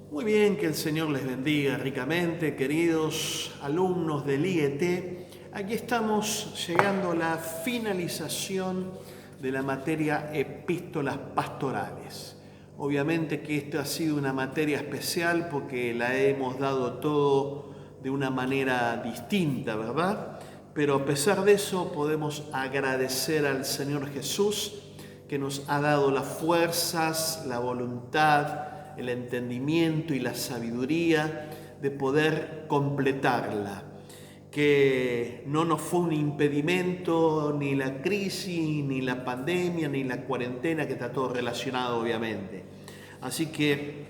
Muy bien, que el Señor les bendiga ricamente, queridos alumnos del IET. Aquí estamos llegando a la finalización de la materia Epístolas Pastorales. Obviamente que esta ha sido una materia especial porque la hemos dado todo de una manera distinta, ¿verdad? Pero a pesar de eso podemos agradecer al Señor Jesús que nos ha dado las fuerzas, la voluntad, el entendimiento y la sabiduría de poder completarla. Que no nos fue un impedimento ni la crisis, ni la pandemia, ni la cuarentena, que está todo relacionado obviamente. Así que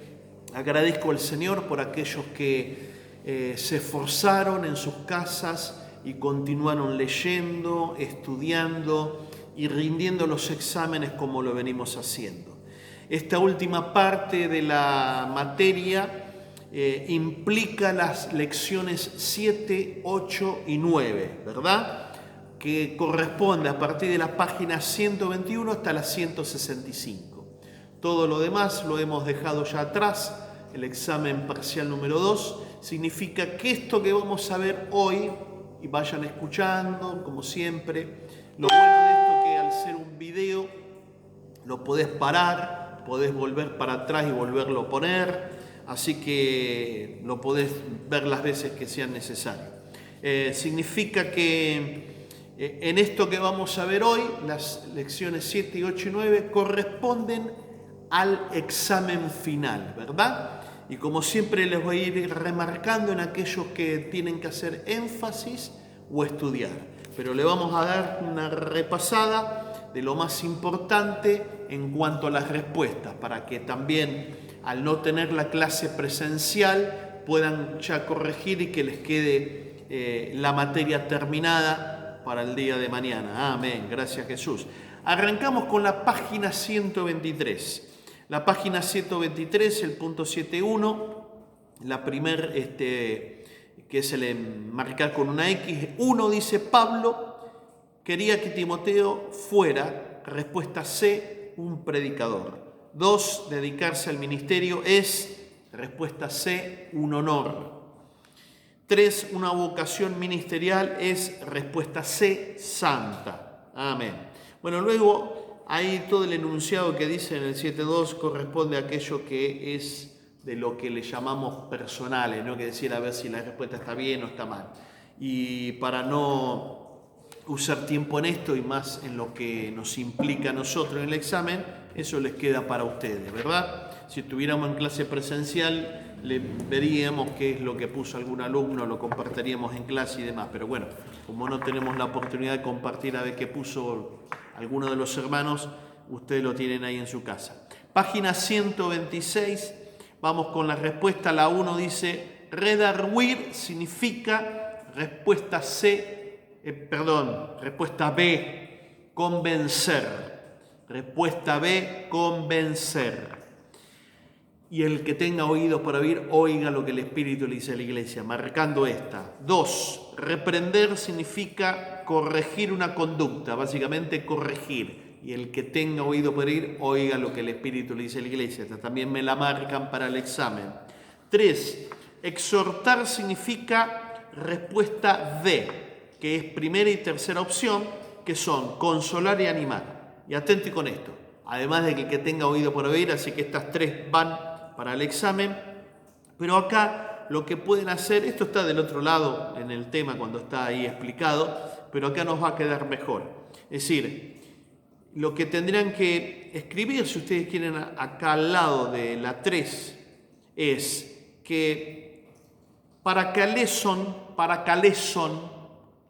agradezco al Señor por aquellos que se esforzaron en sus casas y continuaron leyendo, estudiando y rindiendo los exámenes como lo venimos haciendo. Esta última parte de la materia implica las lecciones 7, 8 y 9, ¿verdad? Que corresponde a partir de la página 121 hasta la 165. Todo lo demás lo hemos dejado ya atrás. El examen parcial número 2 significa que esto que vamos a ver hoy, y vayan escuchando, como siempre, lo bueno de esto que al ser un video lo podés parar, podés volver para atrás y volverlo a poner, así que lo podés ver las veces que sean necesarias. Significa que en esto que vamos a ver hoy, las lecciones 7, 8 y 9 corresponden al examen final, ¿verdad? Y como siempre les voy a ir remarcando en aquellos que tienen que hacer énfasis o estudiar. Pero le vamos a dar una repasada de lo más importante en cuanto a las respuestas, para que también al no tener la clase presencial puedan ya corregir y que les quede la materia terminada para el día de mañana. Amén, gracias Jesús. Arrancamos con la página 123. La página 123, el punto 7.1, la primer, que es el marcar con una X. 1 dice: Pablo quería que Timoteo fuera, respuesta C, un predicador. 2, dedicarse al ministerio es, respuesta C, un honor. 3, una vocación ministerial es, respuesta C, santa. Amén. Bueno, luego ahí todo el enunciado que dice en el 7.2 corresponde a aquello que es de lo que le llamamos personales, ¿no? Que decir a ver si la respuesta está bien o está mal. Y para no usar tiempo en esto y más en lo que nos implica a nosotros en el examen, eso les queda para ustedes, ¿verdad? Si estuviéramos en clase presencial, le veríamos qué es lo que puso algún alumno, lo compartiríamos en clase y demás, pero bueno, como no tenemos la oportunidad de compartir a ver qué puso alguno de los hermanos, ustedes lo tienen ahí en su casa. Página 126, vamos con la respuesta. La 1 dice: redarguir significa, respuesta respuesta B, convencer. Respuesta B, convencer. Y el que tenga oídos para oír, oiga lo que el Espíritu le dice a la iglesia, marcando esta. 2, reprender significa corregir una conducta, básicamente corregir. Y el que tenga oído para oír, oiga lo que el Espíritu le dice a la iglesia. Esta también me la marcan para el examen. 3, exhortar significa, respuesta D, que es primera y tercera opción, que son consolar y animar. Y atente con esto, además de que el que tenga oído para oír, así que estas tres van para el examen. Pero acá lo que pueden hacer, esto está del otro lado en el tema cuando está ahí explicado, pero acá nos va a quedar mejor. Es decir, lo que tendrían que escribir, si ustedes quieren, acá al lado de la 3, es que parakaleson,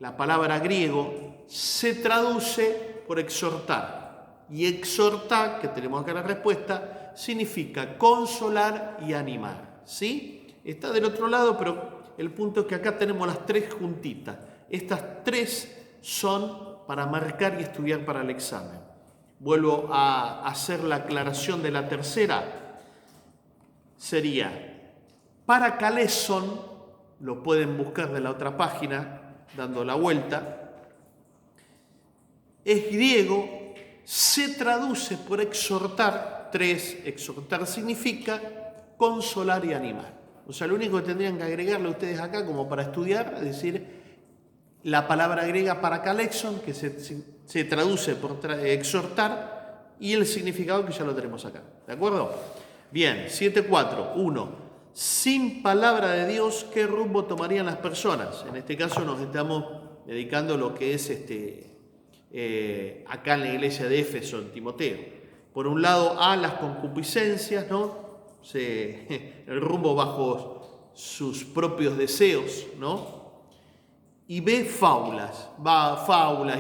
la palabra griego, se traduce por exhortar. Y exhortar, que tenemos acá la respuesta, significa consolar y animar. ¿Sí? Está del otro lado, pero el punto es que acá tenemos las tres juntitas. Estas tres son para marcar y estudiar para el examen. Vuelvo a hacer la aclaración de la tercera. Sería parakaleson, lo pueden buscar de la otra página, dando la vuelta. Es griego, se traduce por exhortar. 3, exhortar significa consolar y animar. O sea, lo único que tendrían que agregarle a ustedes acá como para estudiar, es decir, la palabra griega parakalexon, que se traduce por exhortar, y el significado que ya lo tenemos acá. ¿De acuerdo? Bien, 7.4. 1. Sin palabra de Dios, ¿qué rumbo tomarían las personas? En este caso nos estamos dedicando a lo que es acá en la iglesia de Éfeso, en Timoteo. Por un lado, A, las concupiscencias, ¿no? El rumbo bajo sus propios deseos, ¿no? Y B, fábulas,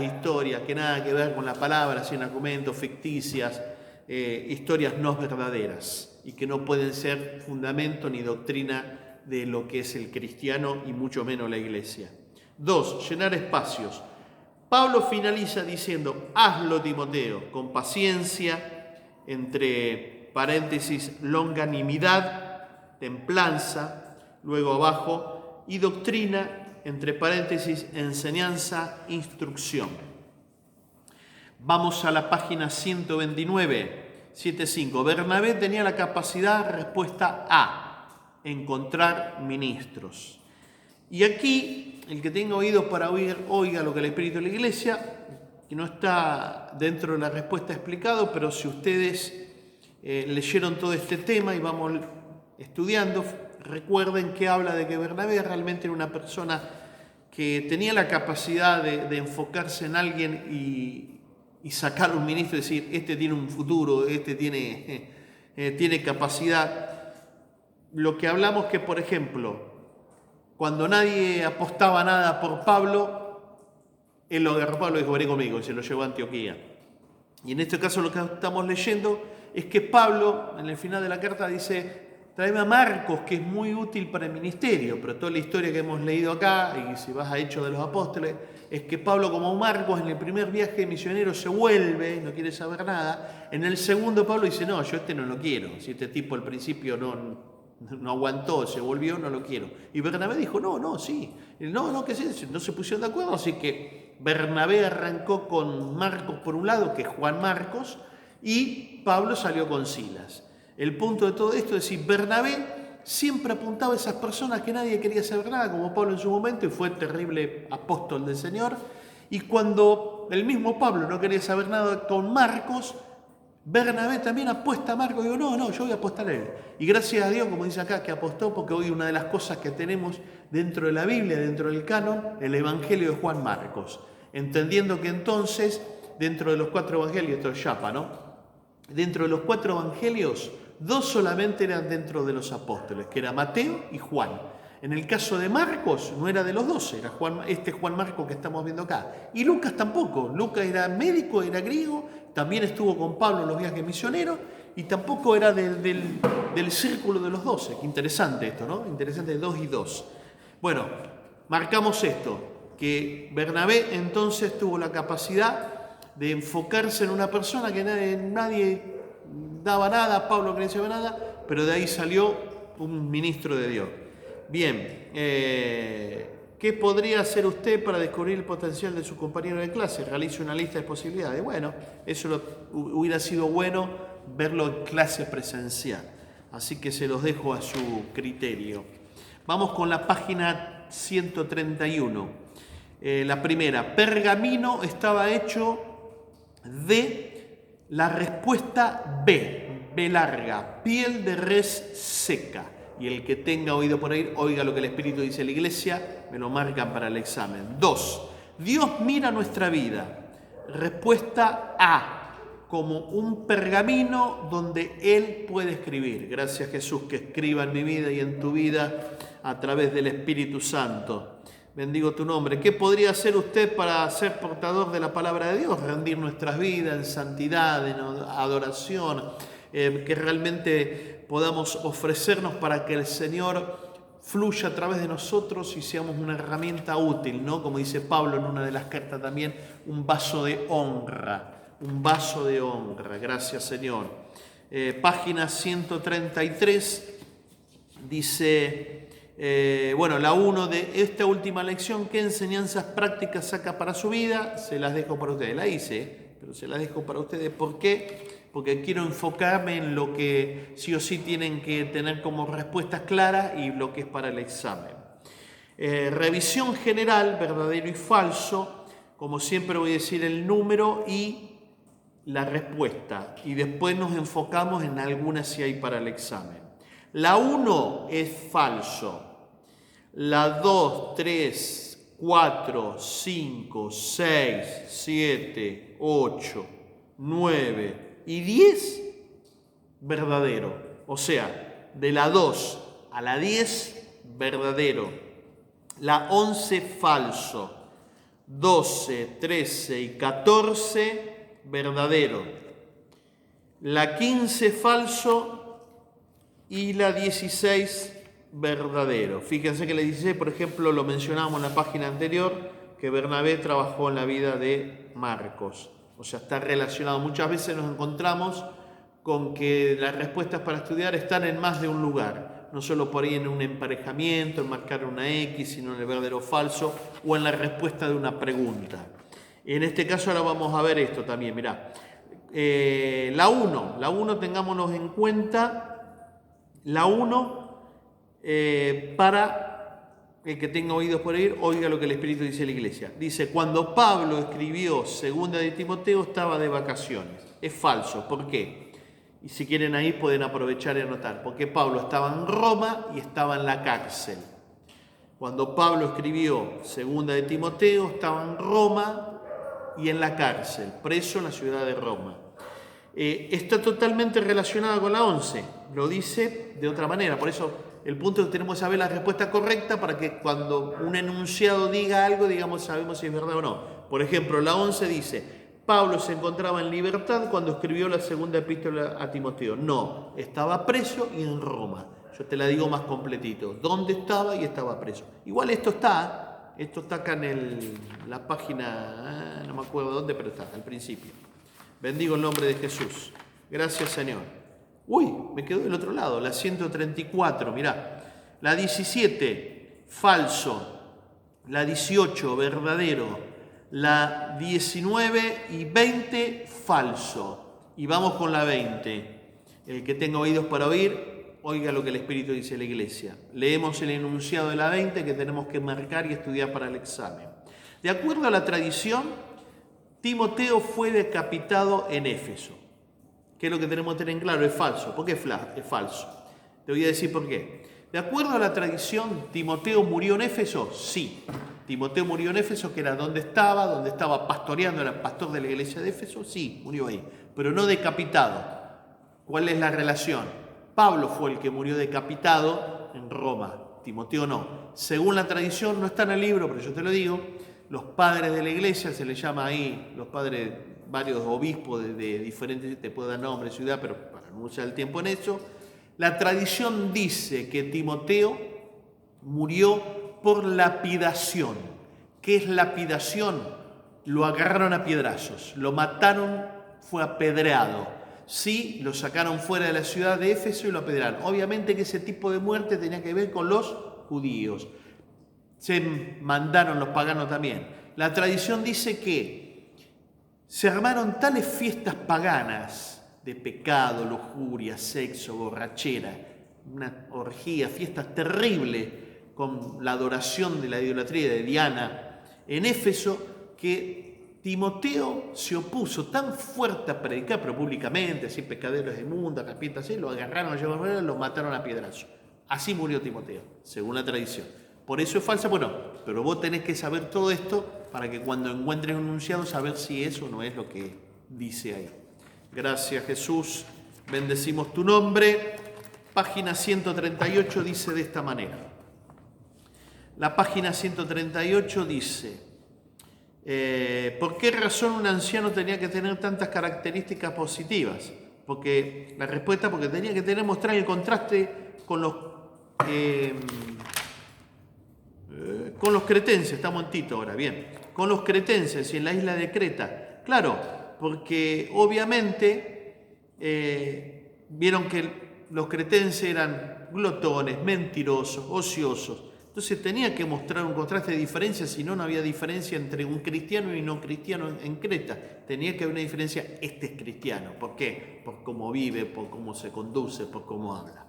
historias que nada que ver con la palabra, sin argumentos, ficticias, historias no verdaderas y que no pueden ser fundamento ni doctrina de lo que es el cristiano y mucho menos la iglesia. 2, llenar espacios. Pablo finaliza diciendo, hazlo Timoteo, con paciencia, entre paréntesis, longanimidad, templanza, luego abajo, y doctrina, entre paréntesis, enseñanza, instrucción. Vamos a la página 129, 7.5. Bernabé tenía la capacidad, respuesta A, encontrar ministros. Y aquí, el que tenga oídos para oír, oiga lo que el Espíritu de la Iglesia, que no está dentro de la respuesta explicado, pero si ustedes leyeron todo este tema y vamos estudiando, recuerden que habla de que Bernabé realmente era una persona que tenía la capacidad de enfocarse en alguien y sacar un ministro y decir, este tiene un futuro, este tiene capacidad. Lo que hablamos que, por ejemplo, cuando nadie apostaba nada por Pablo, él lo agarró a Pablo y dijo, vení conmigo, y se lo llevó a Antioquía. Y en este caso lo que estamos leyendo es que Pablo, en el final de la carta, dice, tráeme a Marcos, que es muy útil para el ministerio, pero toda la historia que hemos leído acá, y si vas a Hechos de los Apóstoles, es que Pablo, como Marcos, en el primer viaje misionero se vuelve, no quiere saber nada. En el segundo Pablo dice, no, yo no lo quiero. Si este tipo al principio no aguantó, se volvió, no lo quiero. Y Bernabé dijo, sí. No se pusieron de acuerdo, así que Bernabé arrancó con Marcos por un lado, que es Juan Marcos, y Pablo salió con Silas. El punto de todo esto es decir, Bernabé siempre apuntaba a esas personas que nadie quería saber nada, como Pablo en su momento, y fue terrible apóstol del Señor. Y cuando el mismo Pablo no quería saber nada con Marcos, Bernabé también apuesta a Marcos. Digo, no, yo voy a apostar a él. Y gracias a Dios, como dice acá, que apostó, porque hoy una de las cosas que tenemos dentro de la Biblia, dentro del canon, el Evangelio de Juan Marcos. Entendiendo que entonces, dentro de los 4 evangelios, esto es Yapa, ¿no? Dentro de los 4 evangelios, 2 solamente eran dentro de los apóstoles, que era Mateo y Juan. En el caso de Marcos, no era de los 12, era Juan Marcos que estamos viendo acá. Y Lucas tampoco. Lucas era médico, era griego, también estuvo con Pablo en los viajes misioneros y tampoco era del círculo de los 12. Qué interesante esto, ¿no? Interesante, 2 y 2. Bueno, marcamos esto, que Bernabé entonces tuvo la capacidad de enfocarse en una persona que nadie daba nada, Pablo que no decía nada, pero de ahí salió un ministro de Dios. Bien, ¿qué podría hacer usted para descubrir el potencial de su compañero de clase? Realice una lista de posibilidades. Bueno, eso hubiera sido bueno verlo en clase presencial. Así que se los dejo a su criterio. Vamos con la página 131. La primera, pergamino estaba hecho de la respuesta B larga, piel de res seca. Y el que tenga oído por ahí, oiga lo que el Espíritu dice a la iglesia, me lo marcan para el examen. 2. Dios mira nuestra vida. Respuesta A, como un pergamino donde Él puede escribir. Gracias Jesús que escriba en mi vida y en tu vida a través del Espíritu Santo. Bendigo tu nombre. ¿Qué podría hacer usted para ser portador de la palabra de Dios? Rendir nuestras vidas en santidad, en adoración, que realmente podamos ofrecernos para que el Señor fluya a través de nosotros y seamos una herramienta útil, ¿no? Como dice Pablo en una de las cartas también, un vaso de honra, Gracias, Señor. Página 133 dice... la 1 de esta última lección, ¿qué enseñanzas prácticas saca para su vida? Se las dejo para ustedes. La hice, pero se las dejo para ustedes. ¿Por qué? porque quiero enfocarme en lo que sí o sí tienen que tener como respuestas claras y lo que es para el examen. Revisión general, verdadero y falso. Como siempre voy a decir el número y la respuesta. Y después nos enfocamos en algunas si hay para el examen. La 1 es falso. La 2, 3, 4, 5, 6, 7, 8, 9 y 10, verdadero. O sea, de la 2 a la 10, verdadero. La 11, falso. 12, 13 y 14, verdadero. La 15, falso. Y la 16, verdadero. Fíjense que la 16, por ejemplo, lo mencionamos en la página anterior, que Bernabé trabajó en la vida de Marcos. O sea, está relacionado. Muchas veces nos encontramos con que las respuestas para estudiar están en más de un lugar. No solo por ahí en un emparejamiento, en marcar una X, sino en el verdadero o falso, o en la respuesta de una pregunta. En este caso ahora vamos a ver esto también, mirá. La 1, tengámonos en cuenta. La 1, para el que tenga oídos por oír, oiga lo que el Espíritu dice a la iglesia. Dice, cuando Pablo escribió 2 de Timoteo, estaba de vacaciones. Es falso. ¿Por qué? Y si quieren ahí pueden aprovechar y anotar. Porque Pablo estaba en Roma y estaba en la cárcel. Cuando Pablo escribió 2 de Timoteo, estaba en Roma y en la cárcel, preso en la ciudad de Roma. Está totalmente relacionada con la 11, lo dice de otra manera, por eso el punto es que tenemos que saber la respuesta correcta para que cuando un enunciado diga algo, digamos, sabemos si es verdad o no. Por ejemplo, la 11 dice, Pablo se encontraba en libertad cuando escribió la 2 epístola a Timoteo. No, estaba preso y en Roma. Yo te la digo más completito, dónde estaba y estaba preso. Igual esto está acá en la página, no me acuerdo dónde, pero está, al principio. Bendigo el nombre de Jesús. Gracias, Señor. Uy, me quedó del otro lado, la 134, mirá. La 17, falso. La 18, verdadero. La 19 y 20, falso. Y vamos con la 20. El que tenga oídos para oír, oiga lo que el Espíritu dice a la iglesia. Leemos el enunciado de la 20 que tenemos que marcar y estudiar para el examen. De acuerdo a la tradición, Timoteo fue decapitado en Éfeso. ¿Qué es lo que tenemos que tener en claro? Es falso. ¿Por qué es falso? Te voy a decir por qué. De acuerdo a la tradición, ¿Timoteo murió en Éfeso? Sí. Timoteo murió en Éfeso, que era donde estaba pastoreando, era pastor de la iglesia de Éfeso. Sí, murió ahí, pero no decapitado. ¿Cuál es la relación? Pablo fue el que murió decapitado en Roma. Timoteo no. Según la tradición, no está en el libro, pero yo te lo digo, los padres de la iglesia, se les llama ahí, los padres, varios obispos de diferentes, te puedo dar nombre, ciudad, pero para no usar el tiempo en eso, la tradición dice que Timoteo murió por lapidación. ¿Qué es lapidación? Lo agarraron a piedrazos, lo mataron, fue apedreado. Sí, lo sacaron fuera de la ciudad de Éfeso y lo apedrearon. Obviamente que ese tipo de muerte tenía que ver con los judíos. Se mandaron los paganos también. La tradición dice que se armaron tales fiestas paganas de pecado, lujuria, sexo, borrachera, una orgía, fiestas terribles con la adoración de la idolatría de Diana en Éfeso, que Timoteo se opuso tan fuerte a predicar, pero públicamente, así pescaderos inmundos, capitas, así, lo agarraron, lo llevaron, lo mataron a piedrazo. Así murió Timoteo, según la tradición. Por eso es falsa, bueno, pero vos tenés que saber todo esto para que cuando encuentres un enunciado, saber si eso no es lo que dice ahí. Gracias, Jesús. Bendecimos tu nombre. Página 138 dice de esta manera. La página 138 dice, ¿por qué razón un anciano tenía que tener tantas características positivas? Porque la respuesta, porque tenía que mostrar el contraste con los cretenses, estamos en Tito ahora, bien, con los cretenses y en la isla de Creta. Claro, porque obviamente vieron que los cretenses eran glotones, mentirosos, ociosos, Entonces tenía que mostrar un contraste de diferencia, si no, no había diferencia entre un cristiano y no cristiano en Creta. Tenía que haber una diferencia, este es cristiano. ¿Por qué? Por cómo vive, por cómo se conduce, por cómo habla.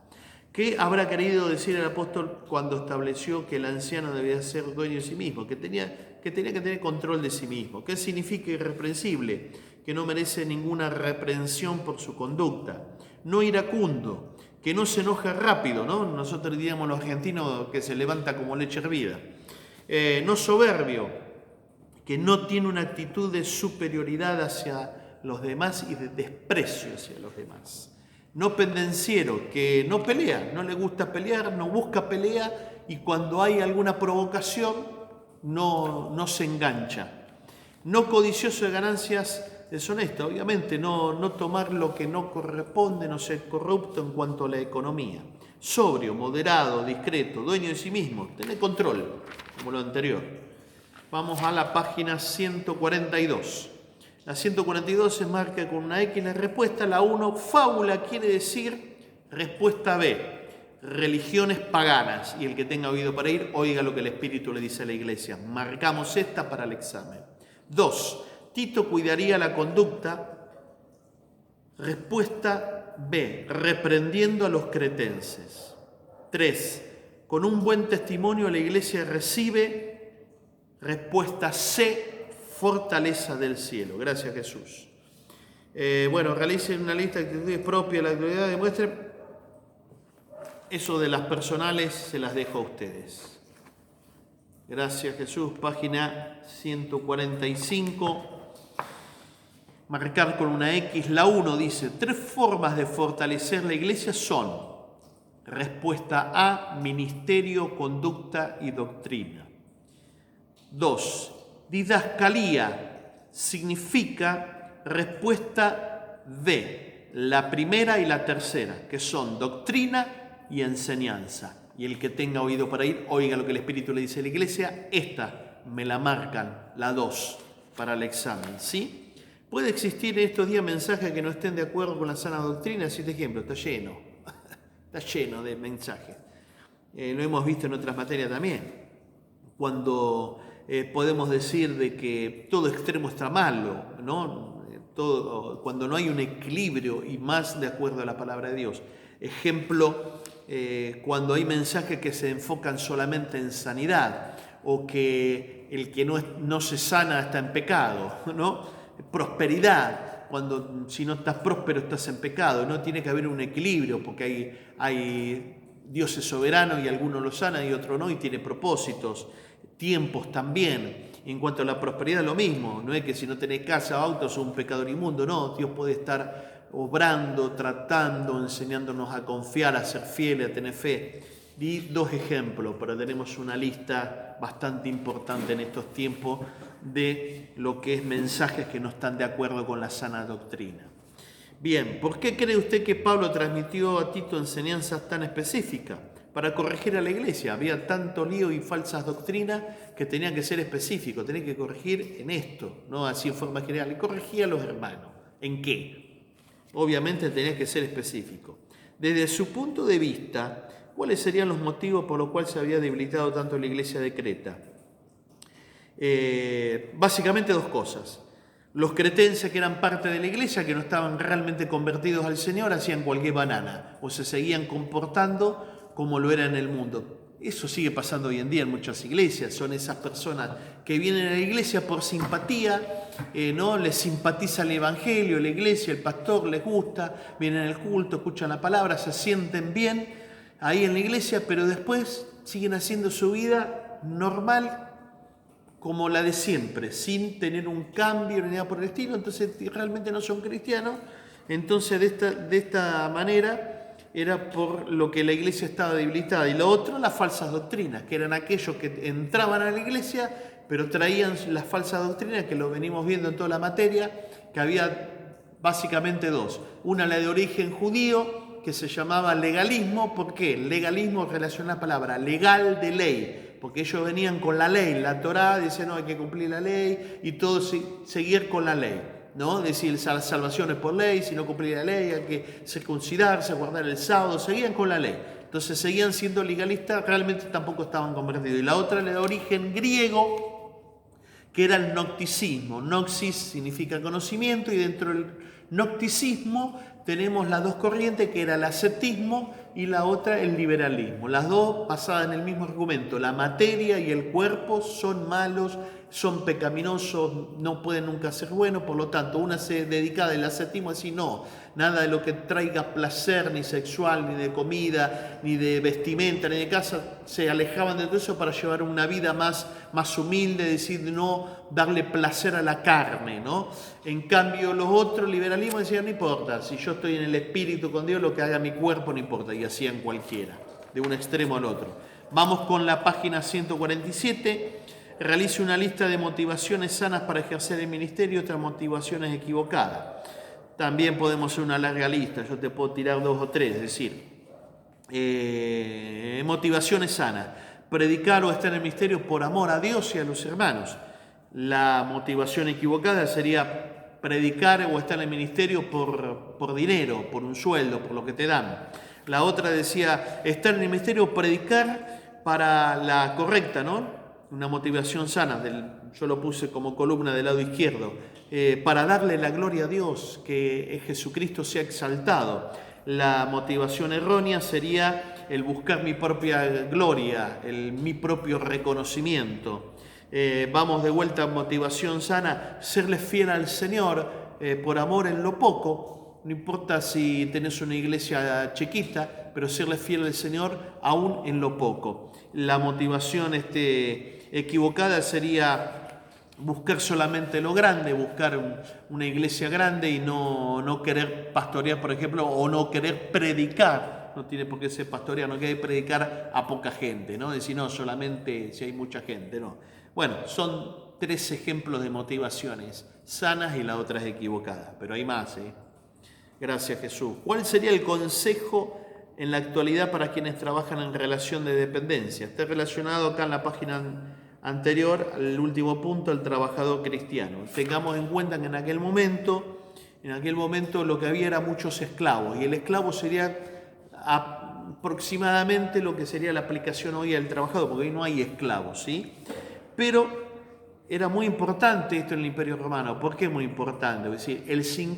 ¿Qué habrá querido decir el apóstol cuando estableció que el anciano debía ser dueño de sí mismo? Que tenía que tener control de sí mismo. ¿Qué significa irreprensible? Que no merece ninguna reprensión por su conducta. No iracundo, que no se enoja rápido, ¿no? Nosotros diríamos los argentinos que se levanta como leche hervida. No soberbio, que no tiene una actitud de superioridad hacia los demás y de desprecio hacia los demás. No pendenciero, que no pelea, no le gusta pelear, no busca pelea y cuando hay alguna provocación no se engancha. No codicioso de ganancias deshonestas, obviamente, no tomar lo que no corresponde, no ser corrupto en cuanto a la economía. Sobrio, moderado, discreto, dueño de sí mismo, tener control, como lo anterior. Vamos a la página 142. La 142 se marca con una X la respuesta, la 1, fábula quiere decir respuesta B, religiones paganas. Y el que tenga oído para ir, oiga lo que el Espíritu le dice a la iglesia. Marcamos esta para el examen. 2, Tito cuidaría la conducta. Respuesta B, reprendiendo a los cretenses. 3, con un buen testimonio la iglesia recibe. Respuesta C, fortaleza del cielo. Gracias, Jesús. Realicen una lista de actitudes propias de la autoridad, demuestren. Eso de las personales se las dejo a ustedes. Gracias, Jesús. Página 145. Marcar con una X. La 1 dice, 3 formas de fortalecer la iglesia son: respuesta A, ministerio, conducta y doctrina. 2, didascalía significa respuesta B, la primera y la tercera, que son doctrina y enseñanza. Y el que tenga oído para ir, oiga lo que el Espíritu le dice a la iglesia. Esta me la marcan, la 2, para el examen, ¿sí? Puede existir en estos días mensajes que no estén de acuerdo con la sana doctrina. Así de ejemplo, está lleno de mensajes. Lo hemos visto en otras materias también. Cuando podemos decir de que todo extremo está malo, ¿no? Cuando no hay un equilibrio y más de acuerdo a la palabra de Dios. Ejemplo, cuando hay mensajes que se enfocan solamente en sanidad o que el que no se sana está en pecado, ¿no? Prosperidad, cuando si no estás próspero estás en pecado. No tiene que haber un equilibrio porque Dios es soberano y algunos lo sana y otros no, y tiene propósitos, tiempos también. En cuanto a la prosperidad, lo mismo. No es que si no tenés casa o auto sos un pecador inmundo, no. Dios puede estar obrando, tratando, enseñándonos a confiar, a ser fieles, a tener fe. Di 2 ejemplos, pero tenemos una lista bastante importante en estos tiempos de lo que es mensajes que no están de acuerdo con la sana doctrina. Bien, ¿por qué cree usted que Pablo transmitió a Tito enseñanzas tan específicas? Para corregir a la iglesia. Había tanto lío y falsas doctrinas que tenía que ser específico, tenía que corregir en esto, no así en forma general. Y corregía a los hermanos. ¿En qué? Obviamente tenía que ser específico. Desde su punto de vista, ¿cuáles serían los motivos por los cuales se había debilitado tanto la iglesia de Creta? Básicamente 2 cosas. Los cretenses, que eran parte de la iglesia, que no estaban realmente convertidos al Señor, hacían cualquier banana o se seguían comportando como lo era en el mundo. Eso sigue pasando hoy en día en muchas iglesias. Son esas personas que vienen a la iglesia por simpatía, ¿no? Les simpatiza el evangelio, la iglesia, el pastor les gusta, vienen al culto, escuchan la palabra, se sienten bien ahí en la iglesia, pero después siguen haciendo su vida normal como la de siempre, sin tener un cambio ni nada por el estilo. Entonces realmente no son cristianos. Entonces de esta manera era por lo que la iglesia estaba debilitada. Y lo otro, las falsas doctrinas, que eran aquellos que entraban a la iglesia, pero traían las falsas doctrinas, que lo venimos viendo en toda la materia, que había básicamente 2. Una, la de origen judío, que se llamaba legalismo. ¿Por qué? Legalismo relaciona la palabra legal, de ley, porque ellos venían con la ley, la Torá, dicen no, hay que cumplir la ley y todo seguir con la ley, ¿no? Decir la salvación es por ley, si no cumplir la ley hay que circuncidarse, guardar el sábado, seguían con la ley. Entonces seguían siendo legalistas, realmente tampoco estaban convertidos. Y la otra era de origen griego, que era el gnosticismo. Gnosis significa conocimiento, y dentro del gnosticismo tenemos las dos corrientes, que era el ascetismo y la otra el liberalismo. Las dos basadas en el mismo argumento: la materia y el cuerpo son malos, son pecaminosos, no pueden nunca ser buenos. Por lo tanto, una se dedicaba al ascetismo a decir no, nada de lo que traiga placer, ni sexual, ni de comida, ni de vestimenta, ni de casa. Se alejaban de todo eso para llevar una vida más humilde, decir no darle placer a la carne, ¿no? En cambio, los otros, liberalismo, decían no importa, si yo estoy en el espíritu con Dios, lo que haga mi cuerpo no importa, y hacían cualquiera, de un extremo al otro. Vamos con la página 147. Realice una lista de motivaciones sanas para ejercer el ministerio y otras motivaciones equivocadas. También podemos hacer una larga lista, yo te puedo tirar 2 o 3, es decir, motivaciones sanas: predicar o estar en el ministerio por amor a Dios y a los hermanos. La motivación equivocada sería predicar o estar en el ministerio por dinero, por un sueldo, por lo que te dan. La otra decía estar en el ministerio o predicar para la correcta, ¿no? Una motivación sana, yo lo puse como columna del lado izquierdo, para darle la gloria a Dios, que Jesucristo sea exaltado. La motivación errónea sería el buscar mi propia gloria, mi propio reconocimiento. Vamos de vuelta a motivación sana: serle fiel al Señor por amor en lo poco. No importa si tenés una iglesia chiquita, pero serle fiel al Señor aún en lo poco. La motivación equivocada sería buscar solamente lo grande, buscar una iglesia grande y no querer pastorear, por ejemplo, o no querer predicar. No tiene por qué ser pastorear, no querer predicar a poca gente, ¿no? Decir, no, solamente si hay mucha gente, no. Bueno, son 3 ejemplos de motivaciones sanas y la otra es equivocada, pero hay más, ¿eh? Gracias, Jesús. ¿Cuál sería el consejo en la actualidad para quienes trabajan en relación de dependencia? Está relacionado acá en la página anterior, al último punto, el trabajador cristiano. Tengamos en cuenta que en aquel momento lo que había era muchos esclavos, y el esclavo sería aproximadamente lo que sería la aplicación hoy al trabajador, porque hoy no hay esclavos, ¿sí? Pero era muy importante esto en el Imperio Romano. ¿Por qué muy importante? Es decir,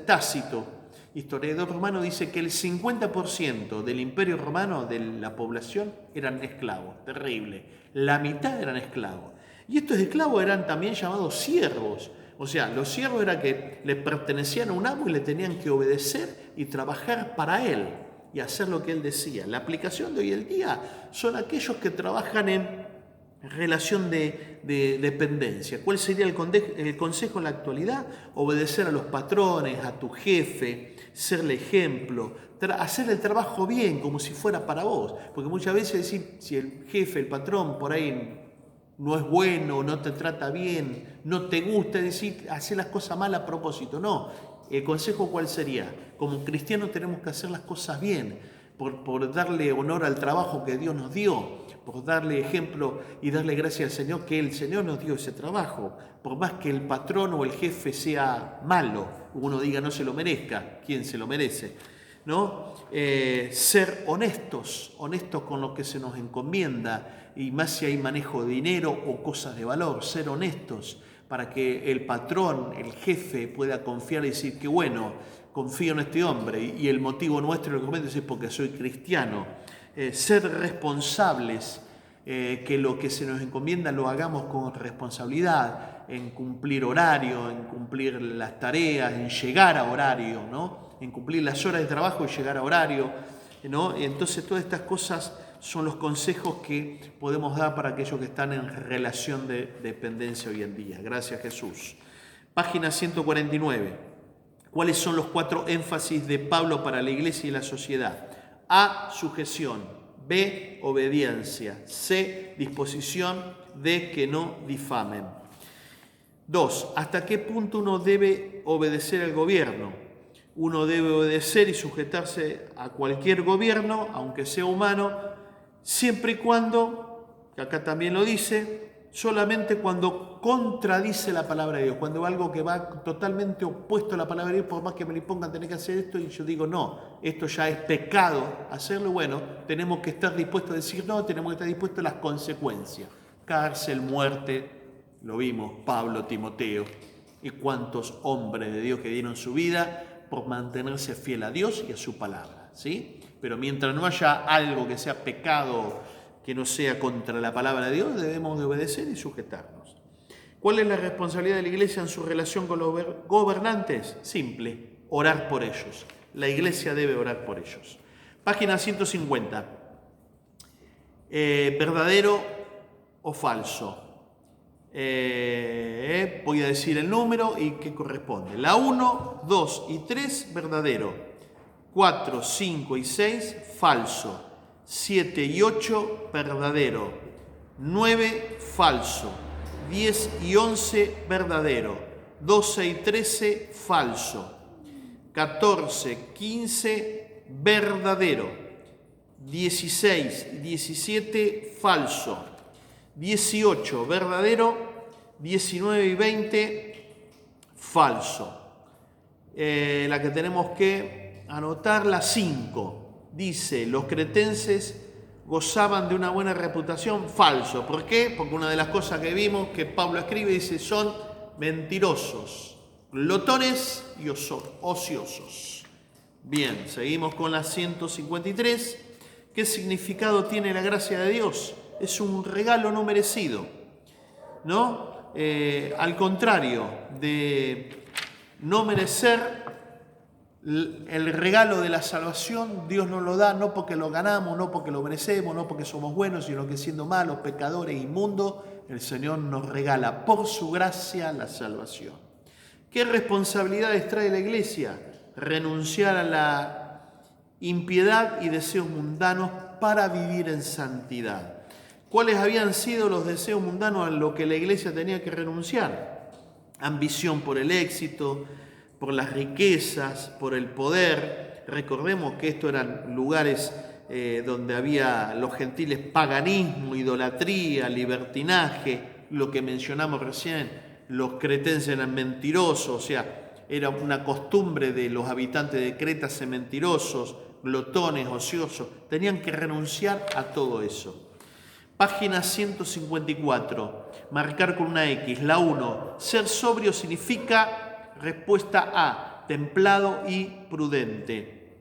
Tácito, historiador romano, dice que el 50% del Imperio Romano, de la población, eran esclavos. Terrible. La mitad eran esclavos. Y estos esclavos eran también llamados siervos. O sea, los siervos era que le pertenecían a un amo y le tenían que obedecer y trabajar para él y hacer lo que él decía. La aplicación de hoy en día son aquellos que trabajan en relación de dependencia. ¿Cuál sería el consejo en la actualidad? Obedecer a los patrones, a tu jefe, serle ejemplo, hacer el trabajo bien, como si fuera para vos. Porque muchas veces decir, si el jefe, el patrón, por ahí no es bueno, no te trata bien, no te gusta, decir, hacer las cosas mal a propósito. No, el consejo ¿cuál sería? Como cristianos tenemos que hacer las cosas bien, por darle honor al trabajo que Dios nos dio, por darle ejemplo y darle gracias al Señor que el Señor nos dio ese trabajo. Por más que el patrón o el jefe sea malo, uno diga no se lo merezca, ¿quién se lo merece? ¿No? Ser honestos con lo que se nos encomienda, y más si hay manejo de dinero o cosas de valor, ser honestos para que el patrón, el jefe pueda confiar y decir que bueno, confío en este hombre, y el motivo nuestro lo comento es porque soy cristiano. Ser responsables, que lo que se nos encomienda lo hagamos con responsabilidad, en cumplir horario, en cumplir las tareas, en llegar a horario, ¿no? En cumplir las horas de trabajo y llegar a horario, ¿no? Y entonces todas estas cosas son los consejos que podemos dar para aquellos que están en relación de dependencia hoy en día. Gracias, Jesús. Página 149. ¿Cuáles son los 4 énfasis de Pablo para la iglesia y la sociedad? A, sujeción. B, obediencia. C, disposición. D, que no difamen. 2. ¿Hasta qué punto uno debe obedecer al gobierno? Uno debe obedecer y sujetarse a cualquier gobierno, aunque sea humano, siempre y cuando, que acá también lo dice, solamente cuando contradice la palabra de Dios, cuando algo que va totalmente opuesto a la palabra de Dios, por más que me le pongan tener que hacer esto, y yo digo, no, esto ya es pecado hacerlo, bueno, tenemos que estar dispuestos a decir no, tenemos que estar dispuestos a las consecuencias. Cárcel, muerte, lo vimos, Pablo, Timoteo, y cuántos hombres de Dios que dieron su vida por mantenerse fiel a Dios y a su palabra, ¿sí? Pero mientras no haya algo que sea pecado, que no sea contra la palabra de Dios, debemos de obedecer y sujetarnos. ¿Cuál es la responsabilidad de la iglesia en su relación con los gobernantes? Simple, orar por ellos. La iglesia debe orar por ellos. Página 150. ¿Verdadero o falso? Voy a decir el número y qué corresponde. La 1, 2 y 3, verdadero. 4, 5 y 6, falso. 7 y 8, verdadero. 9, falso. 10 y 11, verdadero. 12 y 13, falso. 14, 15, verdadero. 16 y 17, falso. 18, verdadero. 19 y 20, falso. La que tenemos que anotar, la 5. Dice, los cretenses gozaban de una buena reputación, falso. ¿Por qué? Porque una de las cosas que vimos que Pablo escribe dice, son mentirosos, glotones y ociosos. Bien, seguimos con la 153. ¿Qué significado tiene la gracia de Dios? Es un regalo no merecido, ¿no? Al contrario de no merecer el regalo de la salvación, Dios nos lo da no porque lo ganamos, no porque lo merecemos, no porque somos buenos, sino que siendo malos, pecadores, inmundos, el Señor nos regala por su gracia la salvación. ¿Qué responsabilidades trae la iglesia? Renunciar a la impiedad y deseos mundanos para vivir en santidad. ¿Cuáles habían sido los deseos mundanos a lo que la iglesia tenía que renunciar? Ambición por el éxito, por las riquezas, por el poder. Recordemos que estos eran lugares donde había los gentiles paganismo, idolatría, libertinaje, lo que mencionamos recién, los cretenses eran mentirosos, o sea, era una costumbre de los habitantes de Creta ser mentirosos, glotones, ociosos, tenían que renunciar a todo eso. Página 154, marcar con una X, la 1, ser sobrio significa... Respuesta A, templado y prudente.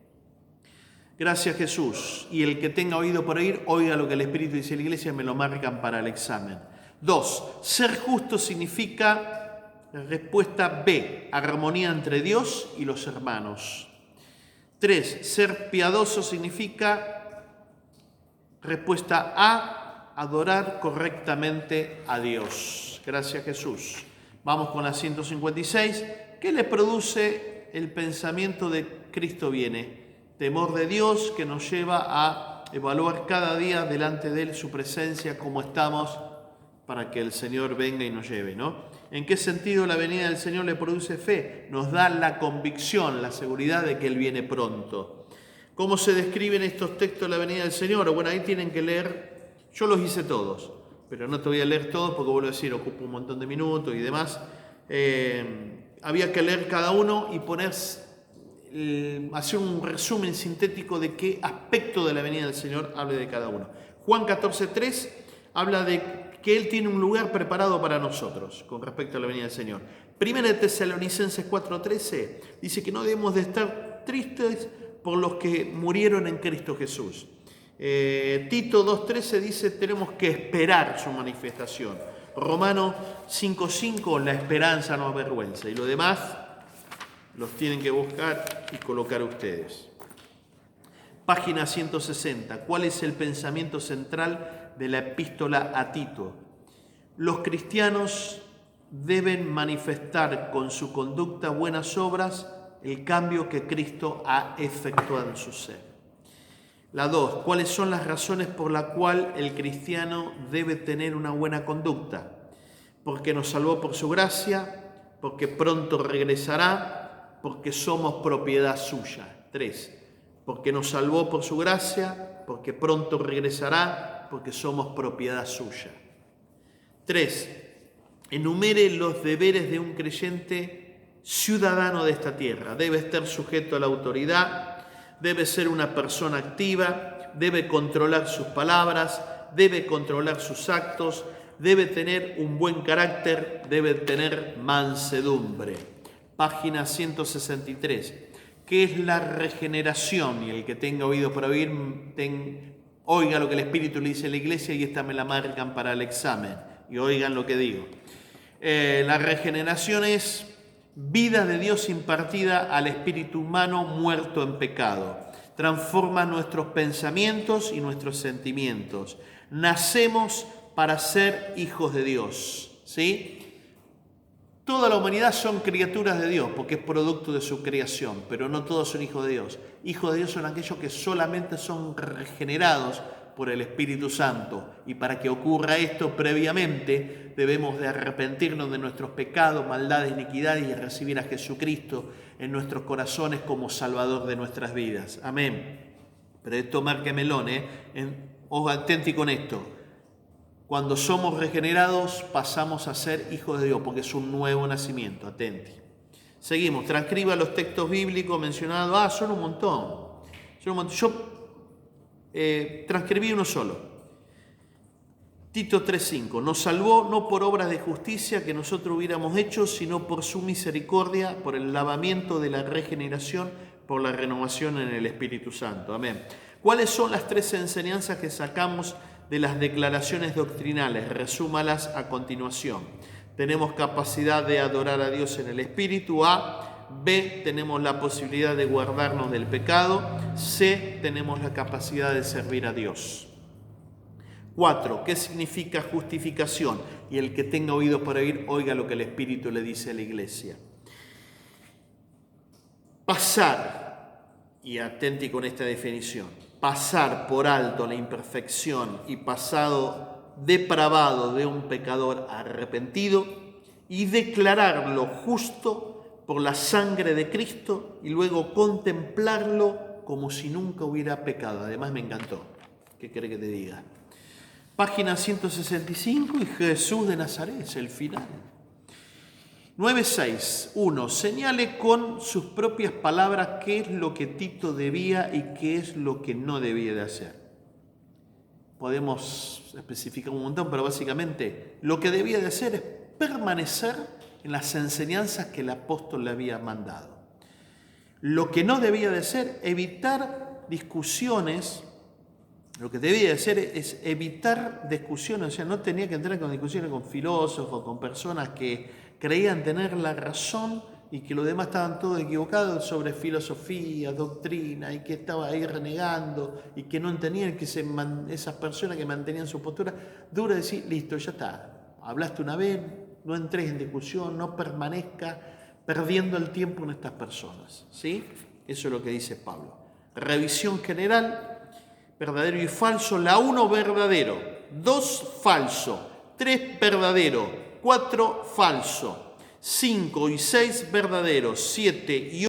Gracias Jesús. Y el que tenga oído por oír, oiga lo que el Espíritu dice a la iglesia, me lo marcan para el examen. 2, ser justo significa, respuesta B, armonía entre Dios y los hermanos. 3, ser piadoso significa, respuesta A, adorar correctamente a Dios. Gracias Jesús. Vamos con la 156. ¿Qué le produce el pensamiento de Cristo viene? Temor de Dios que nos lleva a evaluar cada día delante de Él su presencia, cómo estamos, para que el Señor venga y nos lleve, ¿no? ¿En qué sentido la venida del Señor le produce fe? Nos da la convicción, la seguridad de que Él viene pronto. ¿Cómo se describen estos textos de la venida del Señor? Bueno, ahí tienen que leer, yo los hice todos, pero no te voy a leer todos porque vuelvo a decir, ocupo un montón de minutos y demás. Había que leer cada uno y poner, hacer un resumen sintético de qué aspecto de la venida del Señor hable de cada uno. Juan 14:3 habla de que Él tiene un lugar preparado para nosotros con respecto a la venida del Señor. Primera de Tesalonicenses 4:13 dice que no debemos de estar tristes por los que murieron en Cristo Jesús. Tito 2:13 dice tenemos que esperar su manifestación. Romanos 5:5, la esperanza no avergüenza. Y lo demás los tienen que buscar y colocar ustedes. Página 160. ¿Cuál es el pensamiento central de la epístola a Tito? Los cristianos deben manifestar con su conducta buenas obras el cambio que Cristo ha efectuado en su ser. La 2, ¿cuáles son las razones por las cuales el cristiano debe tener una buena conducta? Porque nos salvó por su gracia, porque pronto regresará, porque somos propiedad suya. 3, porque nos salvó por su gracia, porque pronto regresará, porque somos propiedad suya. 3. Enumere los deberes de un creyente ciudadano de esta tierra. Debe estar sujeto a la autoridad, debe ser una persona activa, debe controlar sus palabras, debe controlar sus actos, debe tener un buen carácter, debe tener mansedumbre. Página 163. ¿Qué es la regeneración? Y el que tenga oído para oír, oiga lo que el Espíritu le dice a la iglesia, y esta me la marcan para el examen. Y oigan lo que digo. La regeneración es vida de Dios impartida al espíritu humano muerto en pecado. Transforma nuestros pensamientos y nuestros sentimientos. Nacemos para ser hijos de Dios, ¿sí? Toda la humanidad son criaturas de Dios porque es producto de su creación, pero no todos son hijos de Dios. Hijos de Dios son aquellos que solamente son regenerados por el Espíritu Santo. Y para que ocurra esto previamente, debemos de arrepentirnos de nuestros pecados, maldades, iniquidades y recibir a Jesucristo en nuestros corazones como Salvador de nuestras vidas. Amén. Pero esto márquemelo, Ojo, atenti con esto. Cuando somos regenerados pasamos a ser hijos de Dios porque es un nuevo nacimiento. Atenti. Seguimos. Transcriba los textos bíblicos mencionados. Son un montón. Yo transcribí uno solo. Tito 3:5. Nos salvó no por obras de justicia que nosotros hubiéramos hecho, sino por su misericordia, por el lavamiento de la regeneración, por la renovación en el Espíritu Santo. Amén. ¿Cuáles son las 3 enseñanzas que sacamos de las declaraciones doctrinales? Resúmalas a continuación. Tenemos capacidad de adorar a Dios en el Espíritu. A. B. Tenemos la posibilidad de guardarnos del pecado. C. Tenemos la capacidad de servir a Dios. 4. ¿Qué significa justificación? Y el que tenga oídos para oír, oiga lo que el Espíritu le dice a la iglesia. Pasar, y atenti con esta definición, pasar por alto la imperfección y pasado depravado de un pecador arrepentido y declararlo justo por la sangre de Cristo y luego contemplarlo como si nunca hubiera pecado. Además me encantó. ¿Qué quiere que te diga? Página 165 y Jesús de Nazaret, es el final. 9.6. 1. Señale con sus propias palabras qué es lo que Tito debía y qué es lo que no debía de hacer. Podemos especificar un montón, pero básicamente lo que debía de hacer es permanecer en las enseñanzas que el apóstol le había mandado. Lo que no debía de hacer, evitar discusiones. Lo que debía de hacer es evitar discusiones, o sea, no tenía que entrar con discusiones con filósofos, con personas que creían tener la razón y que los demás estaban todos equivocados sobre filosofía, doctrina, y que estaba ahí renegando y que no entendían que esas personas que mantenían su postura dura, decir, listo, ya está, hablaste una vez, no entres en discusión, no permanezca perdiendo el tiempo en estas personas, ¿sí? Eso es lo que dice Pablo. Revisión general. Verdadero y falso. La 1 verdadero, 2 falso, 3 verdadero, 4 falso, 5 y 6 verdadero, 7 y